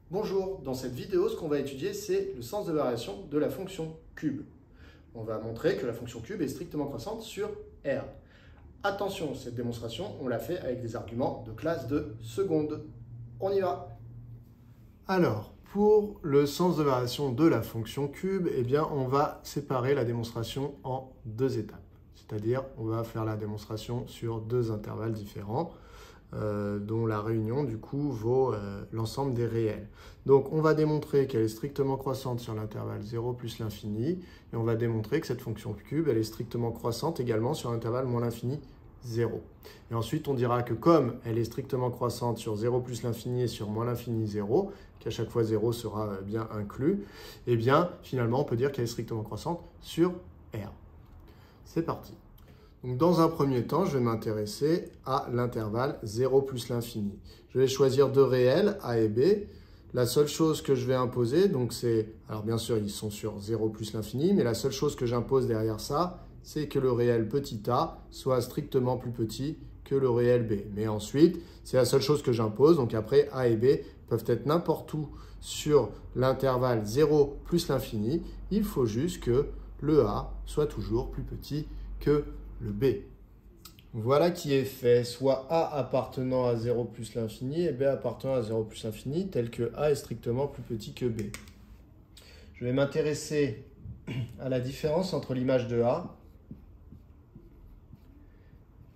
Bonjour, dans cette vidéo, ce qu'on va étudier, c'est le sens de variation de la fonction cube. On va montrer que la fonction cube est strictement croissante sur R. Attention, cette démonstration, on l'a fait avec des arguments de classe de seconde. On y va. Alors, pour le sens de variation de la fonction cube, eh bien, on va séparer la démonstration en deux étapes. C'est-à-dire, on va faire la démonstration sur deux intervalles différents. Dont la réunion du coup vaut l'ensemble des réels. Donc on va démontrer qu'elle est strictement croissante sur l'intervalle 0 plus l'infini, et on va démontrer que cette fonction cube elle est strictement croissante également sur l'intervalle moins l'infini 0. Et ensuite on dira que comme elle est strictement croissante sur 0 plus l'infini et sur moins l'infini 0, qu'à chaque fois 0 sera bien inclus, et bien finalement on peut dire qu'elle est strictement croissante sur R. C'est parti. Donc, dans un premier temps, je vais m'intéresser à l'intervalle 0 plus l'infini. Je vais choisir deux réels, A et B. La seule chose que je vais imposer, donc c'est, alors bien sûr, ils sont sur 0 plus l'infini, mais la seule chose que j'impose derrière ça, c'est que le réel petit a soit strictement plus petit que le réel b. Mais ensuite, c'est la seule chose que j'impose. Donc après, A et B peuvent être n'importe où sur l'intervalle 0 plus l'infini. Il faut juste que le a soit toujours plus petit que le B. Voilà qui est fait, soit A appartenant à 0 plus l'infini et B appartenant à 0 plus l'infini, tel que A est strictement plus petit que B. Je vais m'intéresser à la différence entre l'image de A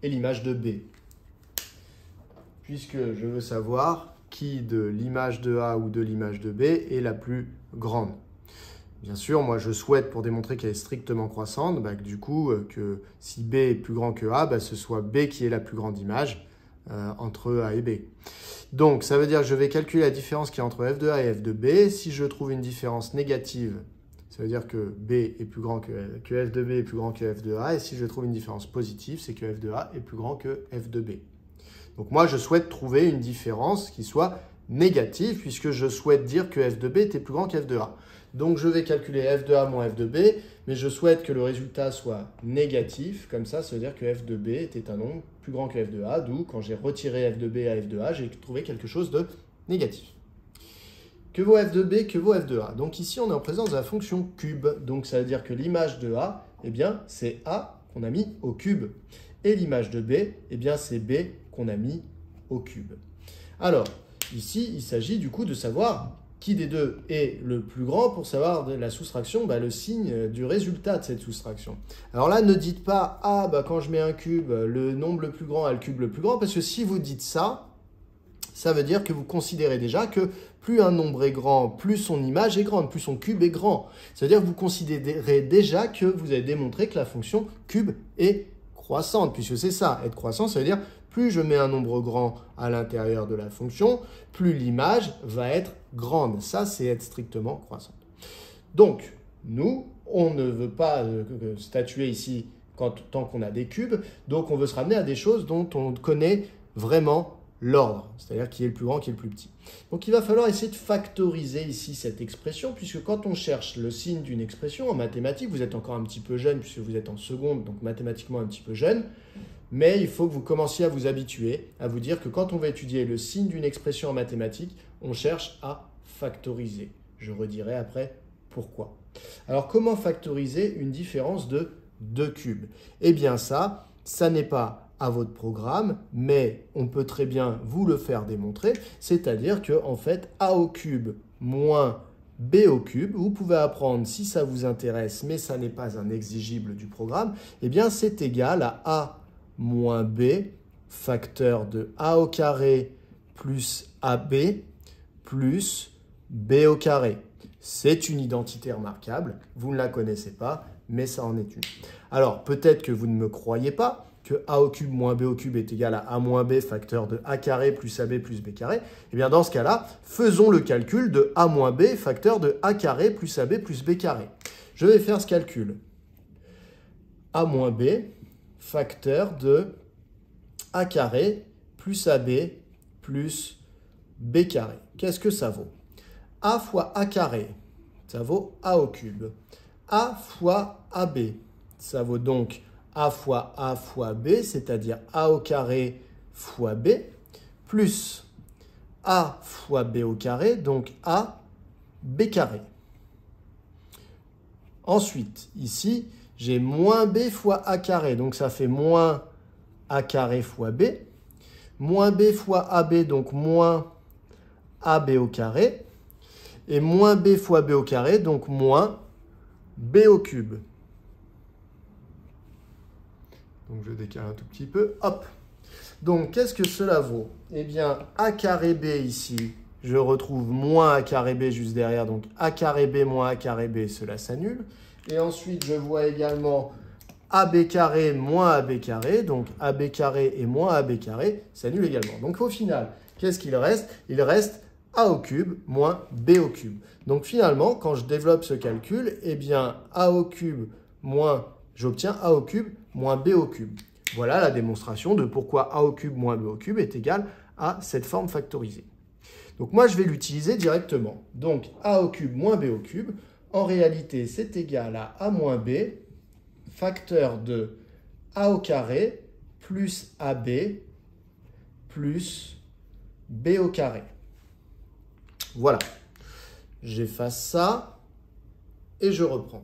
et l'image de B, puisque je veux savoir qui de l'image de A ou de l'image de B est la plus grande. Bien sûr, moi je souhaite, pour démontrer qu'elle est strictement croissante, du coup, que si B est plus grand que A, ce soit B qui est la plus grande image entre A et B. Donc, ça veut dire que je vais calculer la différence qui est entre f de A et f de B. Si je trouve une différence négative, ça veut dire que B est plus grand que f de B est plus grand que f de A. Et si je trouve une différence positive, c'est que f de A est plus grand que f de B. Donc moi, je souhaite trouver une différence qui soit négative, puisque je souhaite dire que f de B était plus grand que f de A. Donc, je vais calculer f de A moins f de B, mais je souhaite que le résultat soit négatif. Comme ça veut dire que f de B était un nombre plus grand que f de A, d'où, quand j'ai retiré f de B à f de A, j'ai trouvé quelque chose de négatif. Que vaut f de B, que vaut f de A? Donc ici, on est en présence de la fonction cube. Donc, ça veut dire que l'image de A, eh bien, c'est A qu'on a mis au cube. Et l'image de B, eh bien, c'est B qu'on a mis au cube. Alors, ici, il s'agit du coup de savoir qui des deux est le plus grand pour savoir de la soustraction, le signe du résultat de cette soustraction. Alors là, ne dites pas « Ah, quand je mets un cube, le nombre le plus grand a le cube le plus grand », parce que si vous dites ça, ça veut dire que vous considérez déjà que plus un nombre est grand, plus son image est grande, plus son cube est grand. Ça veut dire que vous considérez déjà que vous avez démontré que la fonction cube est croissante, puisque c'est ça, être croissant, ça veut dire plus je mets un nombre grand à l'intérieur de la fonction, plus l'image va être grande. Ça, c'est être strictement croissante. Donc, nous, on ne veut pas statuer ici tant qu'on a des cubes, donc on veut se ramener à des choses dont on connaît vraiment l'ordre, c'est-à-dire qui est le plus grand, qui est le plus petit. Donc, il va falloir essayer de factoriser ici cette expression, puisque quand on cherche le signe d'une expression en mathématiques, vous êtes encore un petit peu jeune, puisque vous êtes en seconde, donc mathématiquement un petit peu jeune, mais il faut que vous commenciez à vous habituer, à vous dire que quand on va étudier le signe d'une expression en mathématiques, on cherche à factoriser. Je redirai après pourquoi. Alors, comment factoriser une différence de 2 cubes? Eh bien ça n'est pas à votre programme, mais on peut très bien vous le faire démontrer, c'est-à-dire que en fait, a au cube moins b au cube, vous pouvez apprendre si ça vous intéresse, mais ça n'est pas un exigible du programme, eh bien c'est égal à a moins b, facteur de a au carré plus ab plus b au carré. C'est une identité remarquable, vous ne la connaissez pas, mais ça en est une. Alors, peut-être que vous ne me croyez pas que a au cube moins b au cube est égal à a moins b facteur de a carré plus ab plus b carré. Eh bien, dans ce cas-là, faisons le calcul de a moins b facteur de a carré plus ab plus b carré. Je vais faire ce calcul. A moins b facteur de a carré plus ab plus b carré. Qu'est-ce que ça vaut? A fois a carré, ça vaut a au cube. A fois ab, ça vaut donc a fois b, c'est-à-dire a au carré fois b, plus A fois B au carré, donc A, B carré. Ensuite, ici, j'ai moins B fois A carré, donc ça fait moins A carré fois B. Moins B fois AB, donc moins AB au carré. Et moins B fois B au carré, donc moins B au cube. Donc je décale un tout petit peu, hop. Donc qu'est-ce que cela vaut? Eh bien, A carré B ici, je retrouve moins A carré B juste derrière, donc A carré B moins A carré B, cela s'annule. Et ensuite, je vois également AB carré moins AB carré, donc AB carré et moins AB carré s'annule également. Donc au final, qu'est-ce qu'il reste? Il reste A au cube moins B au cube. Donc finalement, quand je développe ce calcul, eh bien A au cube moins, j'obtiens A au cube moins B au cube. Voilà la démonstration de pourquoi A au cube moins B au cube est égal à cette forme factorisée. Donc moi, je vais l'utiliser directement. Donc A au cube moins B au cube, en réalité, c'est égal à A moins B, facteur de A au carré plus AB plus B au carré. Voilà. J'efface ça et je reprends.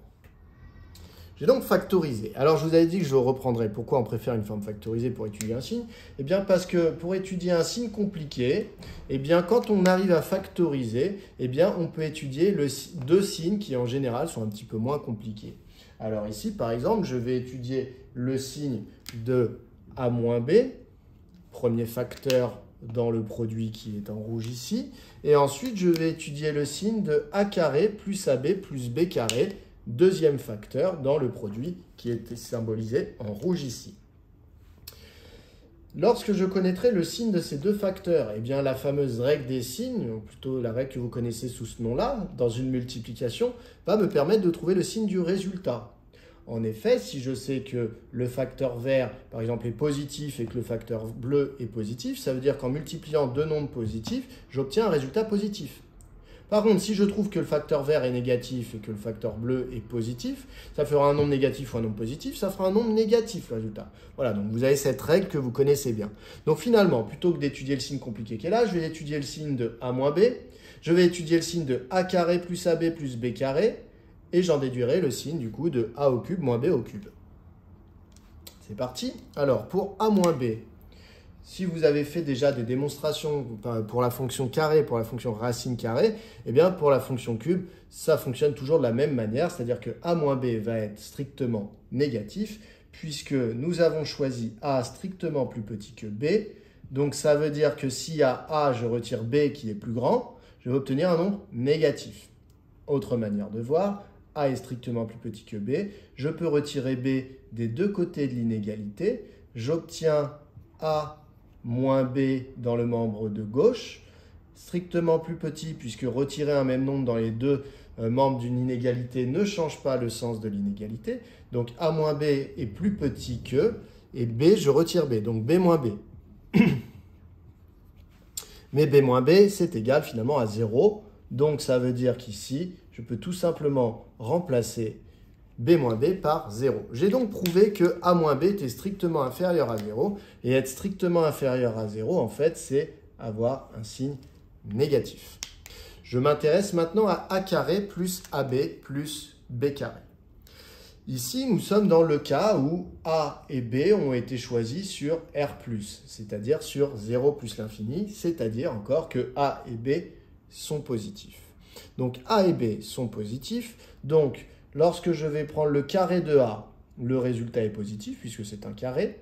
J'ai donc factorisé. Alors, je vous avais dit que je reprendrais. Pourquoi on préfère une forme factorisée pour étudier un signe? Eh bien, parce que pour étudier un signe compliqué, eh bien, quand on arrive à factoriser, eh bien, on peut étudier deux signes qui, en général, sont un petit peu moins compliqués. Alors ici, par exemple, je vais étudier le signe de A moins B, premier facteur dans le produit qui est en rouge ici. Et ensuite, je vais étudier le signe de A carré plus AB plus B carré, deuxième facteur dans le produit qui est symbolisé en rouge ici. Lorsque je connaîtrai le signe de ces deux facteurs, eh bien la fameuse règle des signes, ou plutôt la règle que vous connaissez sous ce nom-là, dans une multiplication, va me permettre de trouver le signe du résultat. En effet, si je sais que le facteur vert, par exemple, est positif et que le facteur bleu est positif, ça veut dire qu'en multipliant deux nombres positifs, j'obtiens un résultat positif. Par contre, si je trouve que le facteur vert est négatif et que le facteur bleu est positif, ça fera un nombre négatif ou un nombre positif, ça fera un nombre négatif, le résultat. Voilà, donc vous avez cette règle que vous connaissez bien. Donc finalement, plutôt que d'étudier le signe compliqué qui est là, je vais étudier le signe de A moins B, je vais étudier le signe de A carré plus AB plus B carré, et j'en déduirai le signe du coup de A au cube moins B au cube. C'est parti. Alors, pour A moins B, si vous avez fait déjà des démonstrations pour la fonction carré, pour la fonction racine carrée, eh bien pour la fonction cube, ça fonctionne toujours de la même manière, c'est-à-dire que A moins B va être strictement négatif, puisque nous avons choisi A strictement plus petit que B. Donc ça veut dire que si à A, je retire B qui est plus grand, je vais obtenir un nombre négatif. Autre manière de voir, A est strictement plus petit que B. Je peux retirer B des deux côtés de l'inégalité. J'obtiens A moins B dans le membre de gauche, strictement plus petit puisque retirer un même nombre dans les deux membres d'une inégalité ne change pas le sens de l'inégalité. Donc A moins B est plus petit que, et B, je retire B, donc B moins B. Mais B moins B, c'est égal finalement à 0. Donc ça veut dire qu'ici, je peux tout simplement remplacer B moins B par 0. J'ai donc prouvé que A moins B était strictement inférieur à 0. Et être strictement inférieur à 0, en fait, c'est avoir un signe négatif. Je m'intéresse maintenant à A carré plus AB plus B carré. Ici, nous sommes dans le cas où A et B ont été choisis sur R+, c'est-à-dire sur 0 plus l'infini, c'est-à-dire encore que A et B sont positifs. Donc A et B sont positifs, donc lorsque je vais prendre le carré de A, le résultat est positif puisque c'est un carré.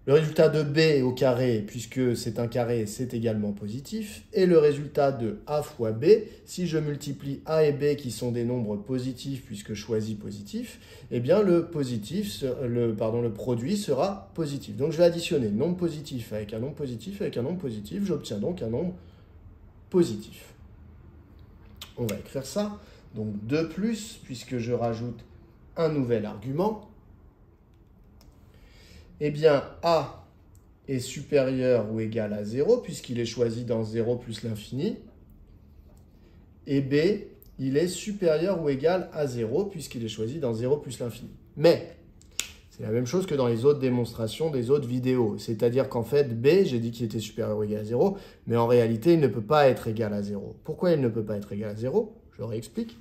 Le résultat de B au carré, puisque c'est un carré, c'est également positif. Et le résultat de A fois B, si je multiplie A et B qui sont des nombres positifs puisque choisi positif, eh bien le produit sera positif. Donc je vais additionner nombre positif avec un nombre positif avec un nombre positif. J'obtiens donc un nombre positif. On va écrire ça. Donc 2 plus, puisque je rajoute un nouvel argument. Eh bien, A est supérieur ou égal à 0, puisqu'il est choisi dans 0 plus l'infini. Et B, il est supérieur ou égal à 0, puisqu'il est choisi dans 0 plus l'infini. Mais, C'est la même chose que dans les autres démonstrations des autres vidéos. C'est-à-dire qu'en fait, B, j'ai dit qu'il était supérieur ou égal à 0, mais en réalité, il ne peut pas être égal à 0. Pourquoi il ne peut pas être égal à 0? Je réexplique.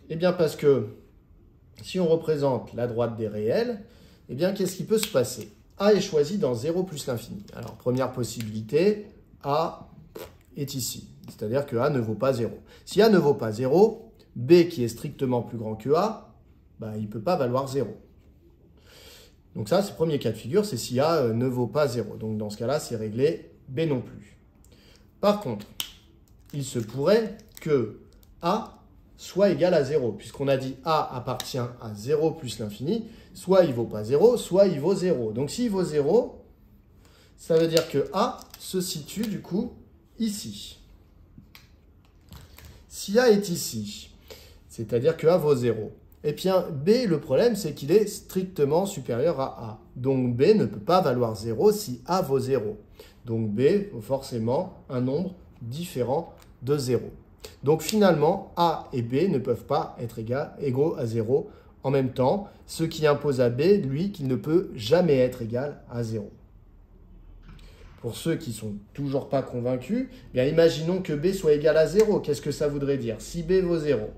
Eh bien parce que si on représente la droite des réels, eh bien qu'est-ce qui peut se passer? A est choisi dans 0 plus l'infini. Alors, première possibilité, A est ici. C'est-à-dire que A ne vaut pas 0. Si A ne vaut pas 0, B qui est strictement plus grand que A, bah, il ne peut pas valoir 0. Donc ça, c'est le premier cas de figure, c'est si A ne vaut pas 0. Donc dans ce cas-là, c'est réglé, B non plus. Par contre, il se pourrait que A soit égal à 0, puisqu'on a dit A appartient à 0 plus l'infini, soit il ne vaut pas 0, soit il vaut 0. Donc s'il vaut 0, ça veut dire que A se situe du coup ici. Si A est ici, c'est-à-dire que A vaut 0, et bien B, le problème, c'est qu'il est strictement supérieur à A. Donc B ne peut pas valoir 0 si A vaut 0. Donc B vaut forcément un nombre différent de 0. Donc finalement, A et B ne peuvent pas être égaux à 0 en même temps, ce qui impose à B, lui, qu'il ne peut jamais être égal à 0. Pour ceux qui ne sont toujours pas convaincus, bien imaginons que B soit égal à 0. Qu'est-ce que ça voudrait dire? Si B vaut 0,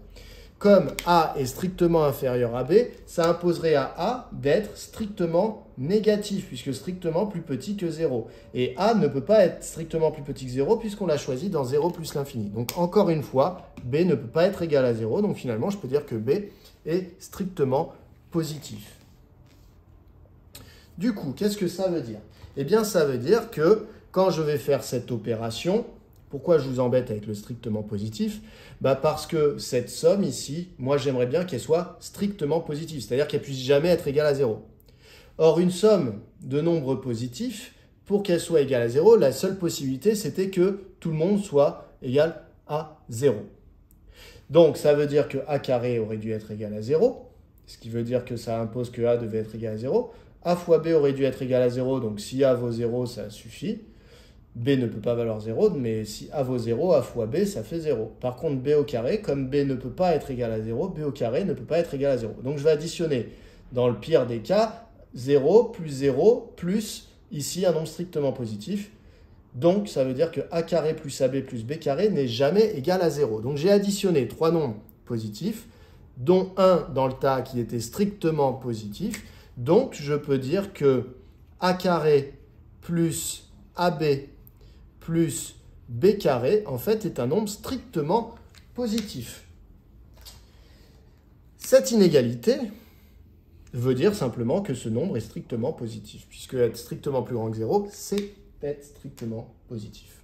comme A est strictement inférieur à B, ça imposerait à A d'être strictement négatif, puisque strictement plus petit que 0. Et A ne peut pas être strictement plus petit que 0, puisqu'on l'a choisi dans 0 plus l'infini. Donc encore une fois, B ne peut pas être égal à 0, donc finalement je peux dire que B est strictement positif. Du coup, qu'est-ce que ça veut dire? Eh bien, ça veut dire que quand je vais faire cette opération, pourquoi je vous embête avec le strictement positif? Bah parce que cette somme ici, moi j'aimerais bien qu'elle soit strictement positive, c'est-à-dire qu'elle ne puisse jamais être égale à 0. Or, une somme de nombres positifs, pour qu'elle soit égale à 0, la seule possibilité c'était que tout le monde soit égal à 0. Donc ça veut dire que A carré aurait dû être égal à 0, ce qui veut dire que ça impose que A devait être égal à 0. A fois B aurait dû être égal à 0, donc si A vaut 0, ça suffit. B ne peut pas valoir 0, mais si A vaut 0, A fois B, ça fait 0. Par contre, B au carré, comme B ne peut pas être égal à 0, B au carré ne peut pas être égal à 0. Donc je vais additionner, dans le pire des cas, 0 plus ici un nombre strictement positif. Donc ça veut dire que A carré plus AB plus B carré n'est jamais égal à 0. Donc j'ai additionné trois nombres positifs, dont un dans le tas qui était strictement positif. Donc je peux dire que A carré plus AB plus B carré, en fait, est un nombre strictement positif. Cette inégalité veut dire simplement que ce nombre est strictement positif, puisque être strictement plus grand que 0, c'est être strictement positif.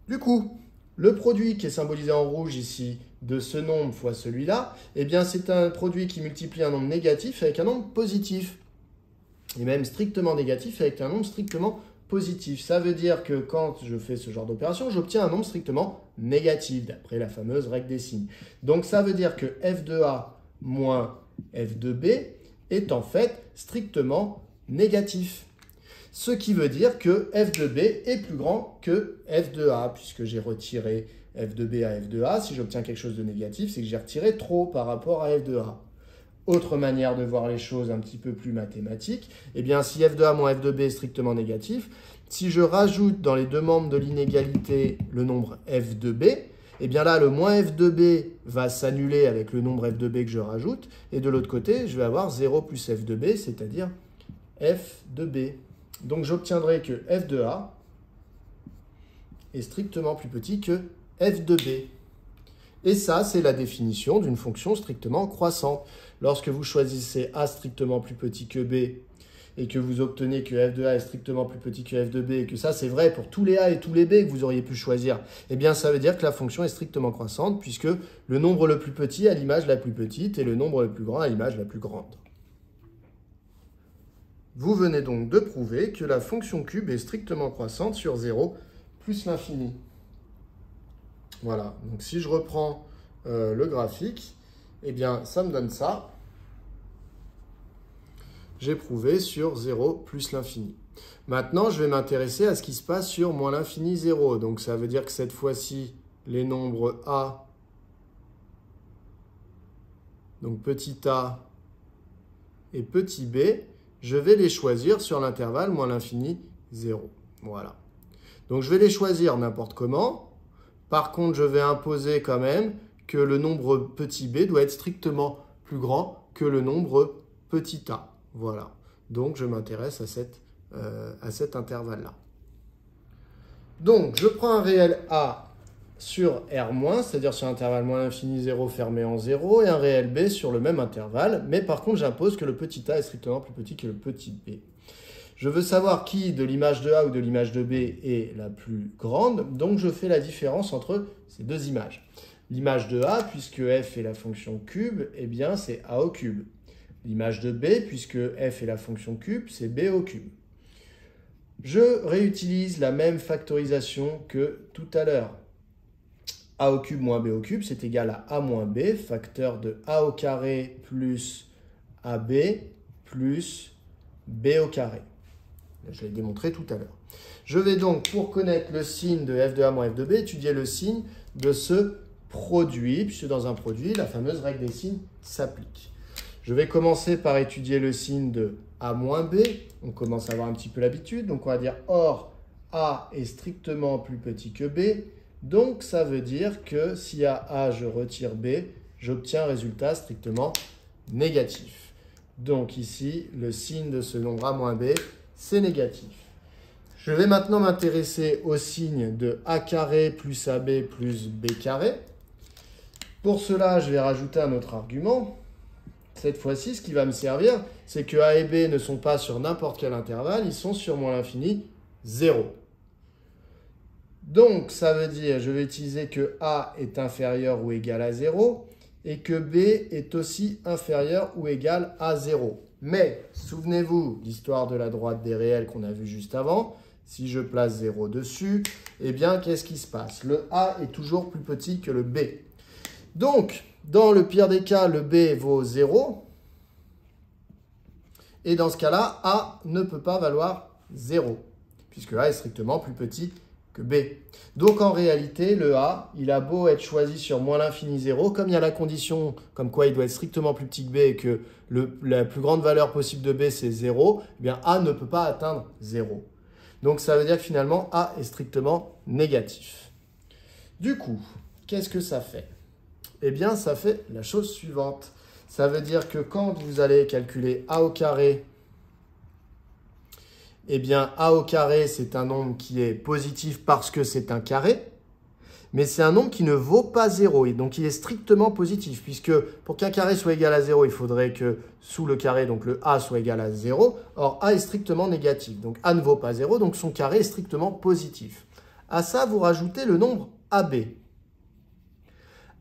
Du coup, le produit qui est symbolisé en rouge ici, de ce nombre fois celui-là, eh bien c'est un produit qui multiplie un nombre négatif avec un nombre positif, et même strictement négatif avec un nombre strictement positif. Ça veut dire que quand je fais ce genre d'opération, j'obtiens un nombre strictement négatif, d'après la fameuse règle des signes. Donc ça veut dire que f de A moins f de B est en fait strictement négatif. Ce qui veut dire que f de B est plus grand que f de A, puisque j'ai retiré f de B à f de A. Si j'obtiens quelque chose de négatif, c'est que j'ai retiré trop par rapport à f de A. Autre manière de voir les choses un petit peu plus mathématiques, eh bien si f de A moins f de B est strictement négatif, si je rajoute dans les deux membres de l'inégalité le nombre f de B, eh bien là le moins f de B va s'annuler avec le nombre f de B que je rajoute, et de l'autre côté, je vais avoir 0 plus f de B, c'est-à-dire f de B. Donc j'obtiendrai que f de A est strictement plus petit que f de B. Et ça, c'est la définition d'une fonction strictement croissante. Lorsque vous choisissez A strictement plus petit que B et que vous obtenez que f de A est strictement plus petit que f de B, et que ça, c'est vrai pour tous les A et tous les B que vous auriez pu choisir, eh bien, ça veut dire que la fonction est strictement croissante puisque le nombre le plus petit a l'image la plus petite et le nombre le plus grand a l'image la plus grande. Vous venez donc de prouver que la fonction cube est strictement croissante sur 0 plus l'infini. Voilà, donc si je reprends le graphique, eh bien ça me donne ça. J'ai prouvé sur 0 plus l'infini. Maintenant, je vais m'intéresser à ce qui se passe sur moins l'infini 0. Donc ça veut dire que cette fois-ci, les nombres A, donc petit a, et petit b, je vais les choisir sur l'intervalle moins l'infini 0. Voilà. Donc je vais les choisir n'importe comment. Par contre, je vais imposer quand même que le nombre petit b doit être strictement plus grand que le nombre petit a. Voilà. Donc je m'intéresse à cet intervalle-là. Donc je prends un réel a sur R-, c'est-à-dire sur l'intervalle moins l'infini 0 fermé en 0, et un réel b sur le même intervalle, mais par contre j'impose que le petit a est strictement plus petit que le petit b. Je veux savoir qui de l'image de a ou de l'image de b est la plus grande, donc je fais la différence entre ces deux images. L'image de a, puisque f est la fonction cube, eh bien c'est a au cube. L'image de b, puisque f est la fonction cube, c'est b au cube. Je réutilise la même factorisation que tout à l'heure. A au cube moins b au cube, c'est égal à a moins b, facteur de a au carré plus ab plus b au carré. Je l'ai démontré tout à l'heure. Je vais donc, pour connaître le signe de f de a moins f de b, étudier le signe de ce produit, puisque dans un produit, la fameuse règle des signes s'applique. Je vais commencer par étudier le signe de a moins b. On commence à avoir un petit peu l'habitude. Donc, on va dire or a est strictement plus petit que b. Donc, ça veut dire que si à a, je retire b, j'obtiens un résultat strictement négatif. Donc, ici, le signe de ce nombre a moins b, c'est négatif. Je vais maintenant m'intéresser au signe de a carré plus ab plus b carré. Pour cela, je vais rajouter un autre argument. Cette fois-ci, ce qui va me servir, c'est que a et b ne sont pas sur n'importe quel intervalle, ils sont sur moins l'infini 0. Donc, ça veut dire, je vais utiliser que a est inférieur ou égal à 0 et que b est aussi inférieur ou égal à 0. Mais, souvenez-vous, l'histoire de la droite des réels qu'on a vu juste avant, si je place 0 dessus, eh bien, qu'est-ce qui se passe? Le a est toujours plus petit que le b. Donc, dans le pire des cas, le b vaut 0. Et dans ce cas-là, a ne peut pas valoir 0, puisque a est strictement plus petit que b. Donc, en réalité, le a, il a beau être choisi sur moins l'infini 0, comme il y a la condition comme quoi il doit être strictement plus petit que b et que la plus grande valeur possible de b, c'est 0, eh bien, a ne peut pas atteindre 0. Donc, ça veut dire que finalement, a est strictement négatif. Du coup, qu'est-ce que ça fait? Eh bien, ça fait la chose suivante. Ça veut dire que quand vous allez calculer a au carré, eh bien, a au carré, c'est un nombre qui est positif parce que c'est un carré, mais c'est un nombre qui ne vaut pas 0, et donc il est strictement positif, puisque pour qu'un carré soit égal à 0, il faudrait que sous le carré, donc le a soit égal à 0. Or, a est strictement négatif, donc a ne vaut pas 0, donc son carré est strictement positif. À ça, vous rajoutez le nombre ab.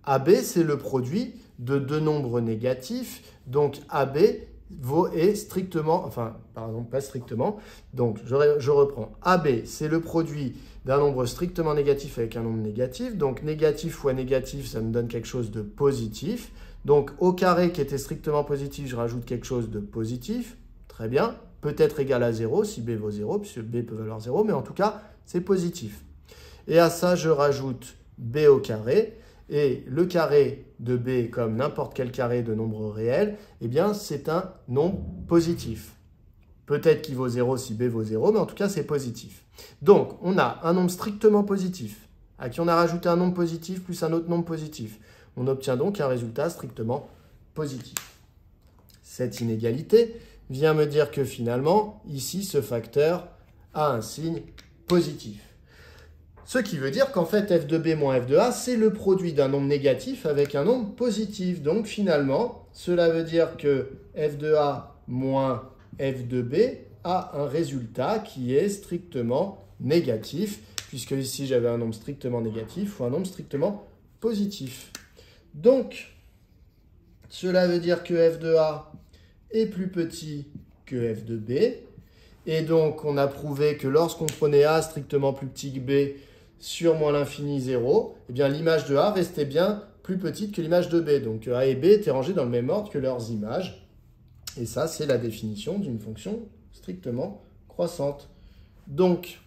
AB, c'est le produit de deux nombres négatifs. Donc, AB est strictement, enfin, pardon, pas strictement. Donc, je reprends. AB, c'est le produit d'un nombre strictement négatif avec un nombre négatif. Donc, négatif fois négatif, ça me donne quelque chose de positif. Donc, au carré qui était strictement positif, je rajoute quelque chose de positif. Très bien. Peut-être égal à 0 si B vaut 0, puisque B peut valoir 0. Mais en tout cas, c'est positif. Et à ça, je rajoute B au carré. Et le carré de b, comme n'importe quel carré de nombre réel, eh bien, c'est un nombre positif. Peut-être qu'il vaut 0 si b vaut 0, mais en tout cas, c'est positif. Donc, on a un nombre strictement positif, à qui on a rajouté un nombre positif plus un autre nombre positif. On obtient donc un résultat strictement positif. Cette inégalité vient me dire que finalement, ici, ce facteur a un signe positif. Ce qui veut dire qu'en fait, f de b moins f de a, c'est le produit d'un nombre négatif avec un nombre positif. Donc finalement, cela veut dire que f de a moins f de b a un résultat qui est strictement négatif, puisque ici j'avais un nombre strictement négatif ou un nombre strictement positif. Donc, cela veut dire que f de a est plus petit que f de b. Et donc, on a prouvé que lorsqu'on prenait a strictement plus petit que b, sur moins l'infini 0, eh bien l'image de A restait bien plus petite que l'image de B. Donc A et B étaient rangés dans le même ordre que leurs images. Et ça, c'est la définition d'une fonction strictement croissante. Donc,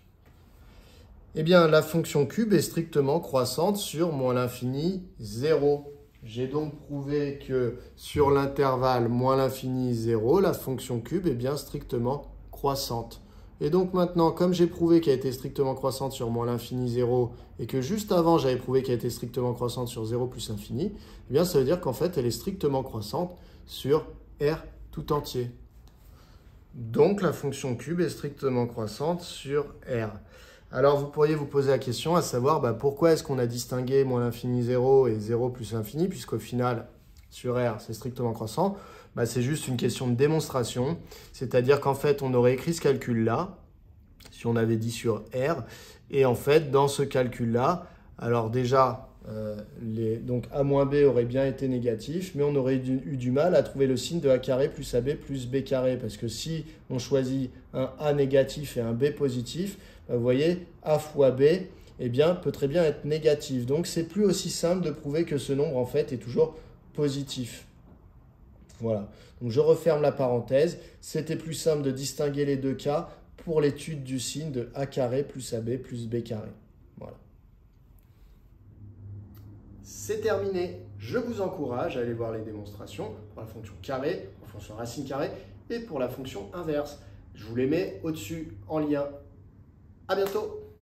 eh bien, la fonction cube est strictement croissante sur moins l'infini 0. J'ai donc prouvé que sur l'intervalle moins l'infini 0, la fonction cube est bien strictement croissante. Et donc maintenant, comme j'ai prouvé qu'elle était strictement croissante sur moins l'infini 0 et que juste avant j'avais prouvé qu'elle était strictement croissante sur 0 plus l'infini, eh bien ça veut dire qu'en fait elle est strictement croissante sur R tout entier. Donc la fonction cube est strictement croissante sur R. Alors vous pourriez vous poser la question à savoir pourquoi est-ce qu'on a distingué moins l'infini 0 et 0 plus l'infini, puisqu'au final sur R c'est strictement croissant. C'est juste une question de démonstration, c'est-à-dire qu'en fait on aurait écrit ce calcul-là, si on avait dit sur R, et en fait dans ce calcul-là, alors déjà donc A moins B aurait bien été négatif, mais on aurait eu du mal à trouver le signe de A carré plus AB plus B carré, parce que si on choisit un A négatif et un B positif, vous voyez, A fois B peut très bien être négatif. Donc c'est plus aussi simple de prouver que ce nombre en fait est toujours positif. Voilà, donc je referme la parenthèse. C'était plus simple de distinguer les deux cas pour l'étude du signe de A carré plus AB plus B carré. Voilà. C'est terminé. Je vous encourage à aller voir les démonstrations pour la fonction carré, pour la fonction racine carrée et pour la fonction inverse. Je vous les mets au-dessus en lien. À bientôt!